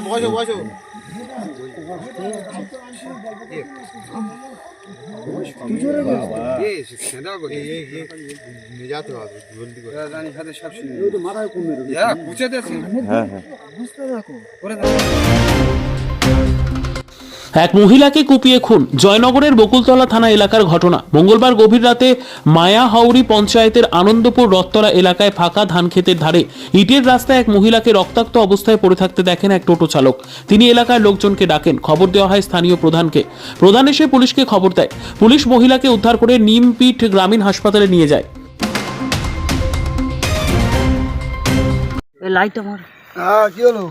বসো বসো। যাতে হবে জলদি করে রাজধানীর সাথে সব শুনে মাথায় কমে পুছে দিয়েছে। হ্যাঁ হ্যাঁ বুঝতে থাকো করে। এক মহিলাকে কুপিয়ে খুন, জয়নগরের বকুলতলা থানা এলাকার ঘটনা। মঙ্গলবার গভীর রাতে মায়া হাওড়ি পঞ্চায়েতের আনন্দপুর রথতলা এলাকায় ফাঁকা ধান ক্ষেতের ধারে ইটের রাস্তায় এক মহিলাকে রক্তাক্ত অবস্থায় পড়ে থাকতে দেখেন এক টোটো চালক। তিনি এলাকার লোকজনকে ডাকেন, খবর দেওয়া হয় স্থানীয় প্রধানকে। প্রধান এসে পুলিশকে খবর দেয়। পুলিশ মহিলাকে উদ্ধার করে নিমপিট গ্রামীণ হাসপাতালে নিয়ে যায়। কি হলো?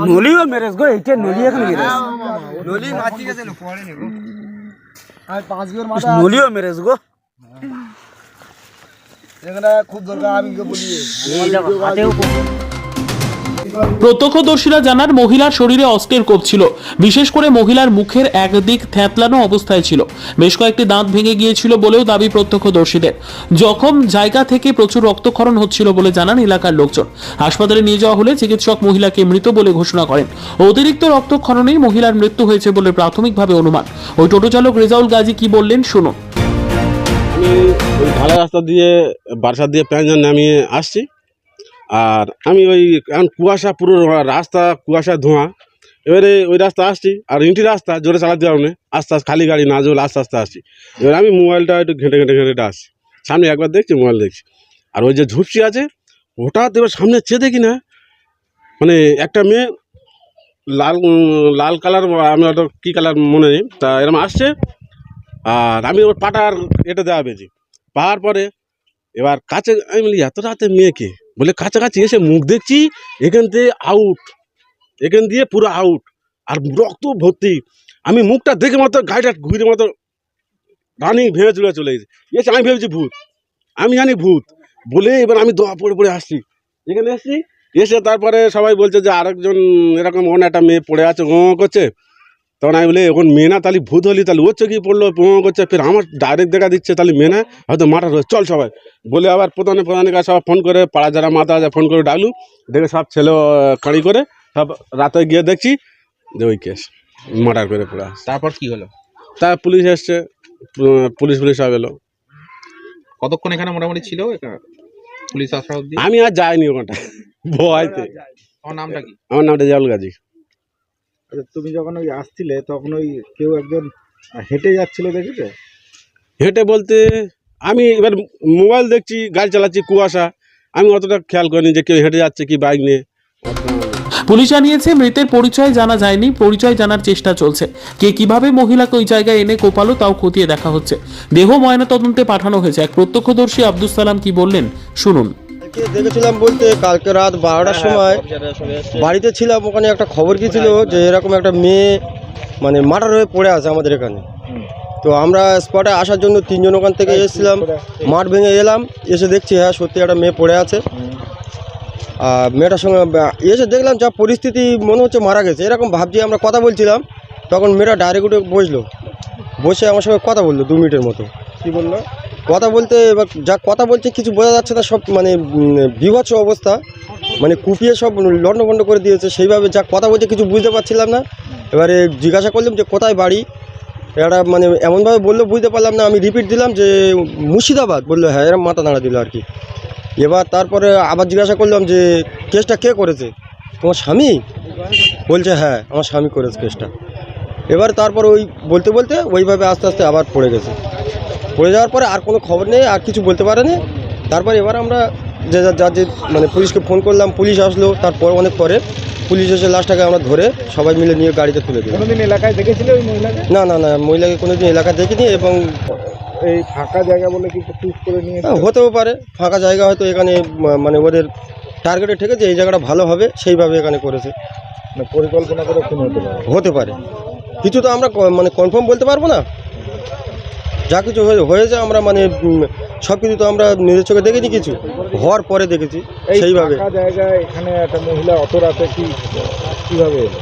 নলিও মেরেজ গো, এইটা নলি এখন মেরেজ, নলি মাছি গেছে পড়ে নেব আর 5 গর মাথা নলিও মেরেজ গো। এখানে খুব দরকার, আমি কি বলি এইটা হাতেও প্রত্যক্ষদর্শীরা জানান মহিলার শরীরে অস্ত্রের কোপ ছিল। বিশেষ করে মহিলার মুখের একদিক থ্যাতলানো অবস্থায় ছিল। বেশ কয়েকটি দাঁত ভেঙে গিয়েছিল বলেও দাবি প্রত্যক্ষদর্শীদের। জখম জায়গা থেকে প্রচুর রক্তক্ষরণ হচ্ছিল বলে জানান এলাকার লোকজন। হাসপাতালে নিয়ে যাওয়া হলে চিকিৎসক মহিলাকে মৃত বলে ঘোষণা করেন। অতিরিক্ত রক্তক্ষরণেই মহিলার মৃত্যু হয়েছে বলে প্রাথমিকভাবে অনুমান। ওই টোটো চালক রেজাউল গাজী কি বললেন শুনুন। আমি ওই ঢালা রাস্তা দিয়ে বারাসাত দিয়ে প্যাঞ্জন নামিয়ে আসছি, আর আমি ওই এখন কুয়াশা, পুরো রাস্তা কুয়াশা ধোঁয়া। এবারে ওই রাস্তা আসছি, আর ইঁটি রাস্তা জোরে চালাতে পারবো না, আস্তে আস্তে খালি গাড়ি না জোরে আস্তে আস্তে আসছি। এবার আমি মোবাইলটা একটু ঘেঁটে ঘেঁটে ঘেঁটে আসছি, সামনে একবার দেখছি মোবাইল দেখছি, আর ওই যে ঝুপসি আছে হঠাৎ এবার সামনে চেয়ে দেখি না, মানে একটা মেয়ে লাল লাল কালার, আমি অত কী কালার মনে নেই, তা এরকম আসছে। আর আমি ওর পাটার এটা দেওয়া পেয়েছি, পাওয়ার পরে এবার কাছে আমি বলি এত রাতে মেয়েকে, বলে কাছাকাছি এসে মুখ দেখছি এখান থেকে আউট, এখান দিয়ে পুরো আউট, আর রক্ত ভর্তি। আমি মুখটা দেখে মতো গাড়িটা ঘুরে মতো রানিং ভেঙে চলে চলে গেছে। এসে আমি ভেবেছি ভূত, আমি জানি ভূত বলে এবার আমি দোয়া পড়ে পড়ে আসছি, এখানে এসছি। এসে তারপরে সবাই বলছে যে আরেকজন এরকম ওখানে একটা মেয়ে পড়ে আছে ও করছে। তখন আমি বলি এখন মেয়ে না, তাহলে ভূত হলি, তাহলে ওর চোখে পড়লো ও করছে, ফের আমার ডাইরেক্ট দেখা দিচ্ছে, তাহলে মেয়ে না হয়তো মার্ডার হয়েছে, চল সবাই বলে আবার প্রধানের কাছে সব ফোন করে, পাড়া যারা মাথা আছে ফোন করে ডাকলু, দেখে সব ছেলে কাঁড়ি করে সব রাতে গিয়ে দেখছি যে ওই কেস মার্ডার করে পড়ে আসছে। তারপর কি হলো? তা পুলিশ এসছে, পুলিশ সব এলো। কতক্ষণ এখানে মোটামুটি ছিল পুলিশ আসা অবধি? আমি আর যাইনি ওখানটা ভয়তে। আমার নামটা কি? আমার নামটা রেজাউল গাজী। তুমি যখন ওই আসছিলে তখন ওই কেউ একজন হেঁটে যাচ্ছিল দেখেছো? হেঁটে বলতে আমি এবার মোবাইল দেখছি, গাড়ি চালাচ্ছি, কুয়াশা, আমি অতটা খেয়াল করিনি যে কেউ হেঁটে যাচ্ছে কি বাইক নিয়ে। পুলিশ জানিয়েছে মৃতের পরিচয় জানা যায়নি, পরিচয় জানার চেষ্টা চলছে। কে কিভাবে মহিলাকে ওই জায়গায় এনে কোপালো তাও খতিয়ে দেখা হচ্ছে। দেহ ময়নাতদন্তে পাঠানো হয়েছে। এক প্রত্যক্ষদর্শী আব্দুল সালাম কি বললেন শুনুন। দেখেছিলাম বলতে কালকে রাত 12টার সময় বাড়িতে ছিলাম, ওখানে একটা খবর কি ছিল যে এরকম একটা মেয়ে মানে মার্ডার হয়ে পড়ে আছে আমাদের এখানে। তো আমরা স্পটে আসার জন্য 3 জন ওখান থেকে এসেছিলাম, মাঠ ভেঙে এলাম, এসে দেখছি হ্যাঁ সত্যি একটা মেয়ে পড়ে আছে। আর মেয়েটার সঙ্গে এসে দেখলাম যা পরিস্থিতি, মনে হচ্ছে মারা গেছে এরকম ভাবছি। আমরা কথা বলছিলাম, তখন মেয়েটা ডাইরেক্ট উঠে বসে আমার সঙ্গে কথা বললো 2 মিনিটের মতো। কি বললো? কথা বলতে এবার যা কথা বলছে কিছু বোঝা যাচ্ছে না, সব মানে বিভৎস অবস্থা, মানে কুপিয়ে সব লণ্ডভণ্ড করে দিয়েছে। সেইভাবে যা কথা বলছে কিছু বুঝতে পারছিলাম না। এবারে জিজ্ঞাসা করলাম যে কোথায় বাড়ি, এটা মানে এমনভাবে বললো বুঝতে পারলাম না। আমি রিপিট দিলাম যে মুর্শিদাবাদ, বললো হ্যাঁ, এরকম মাথা নাড়া দিল আর কি। এবার তারপরে আবার জিজ্ঞাসা করলাম যে কেসটা কে করেছে, তোমার স্বামী? বলছে হ্যাঁ আমার স্বামী করেছে কেসটা। এবার তারপর ওই বলতে বলতে ওইভাবে আস্তে আস্তে আবার পড়ে গেছে। পড়ে যাওয়ার পরে আর কোনো খবর নেই, আর কিছু বলতে পারেনি। তারপর এবার আমরা যে মানে পুলিশকে ফোন করলাম, পুলিশ আসলো। তারপর অনেক পরে পুলিশ এসে লাশটাকে আমরা ধরে সবাই মিলে নিয়ে গাড়িতে তুলে দিই। কোনোদিন এলাকায় দেখেছিলে ওই মহিলাকে? না না না, মহিলাকে কোনোদিন এলাকায় দেখিনি। এবং এই ফাঁকা জায়গা বলে কি চুজ করে নিয়ে হতেও পারে ফাঁকা জায়গা, হয়তো এখানে মানে ওদের টার্গেটে ঠেকেছে এই জায়গাটা ভালো হবে, সেইভাবে এখানে করেছে। পরিকল্পনা করে খুন হতে পারে, কিছু তো আমরা মানে কনফার্ম বলতে পারবো না। যা কিছু হয়েছে আমরা মানে সব কিছু তো আমরা নিজের চোখে দেখিনি, কিছু হওয়ার পরে দেখেছি সেইভাবে। জায়গায় এখানে একটা মহিলা অত রাতে কিভাবে এলো?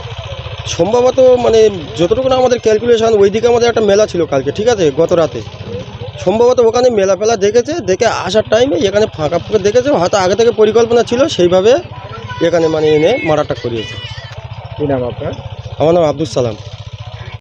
সম্ভবত মানে যতটুকু না আমাদের ক্যালকুলেশন, ওইদিকে আমাদের একটা মেলা ছিল কালকে, ঠিক আছে, গত রাতে। সম্ভবত ওখানে মেলা ফেলা দেখেছে, দেখে আসার টাইমে এখানে ফাঁকা দেখেছে, হয়তো আগে থেকে পরিকল্পনা ছিল, সেইভাবে এখানে মানে এনে মারাটা করিয়েছে। কি নাম আপনার? আমার নাম আব্দুল সালাম।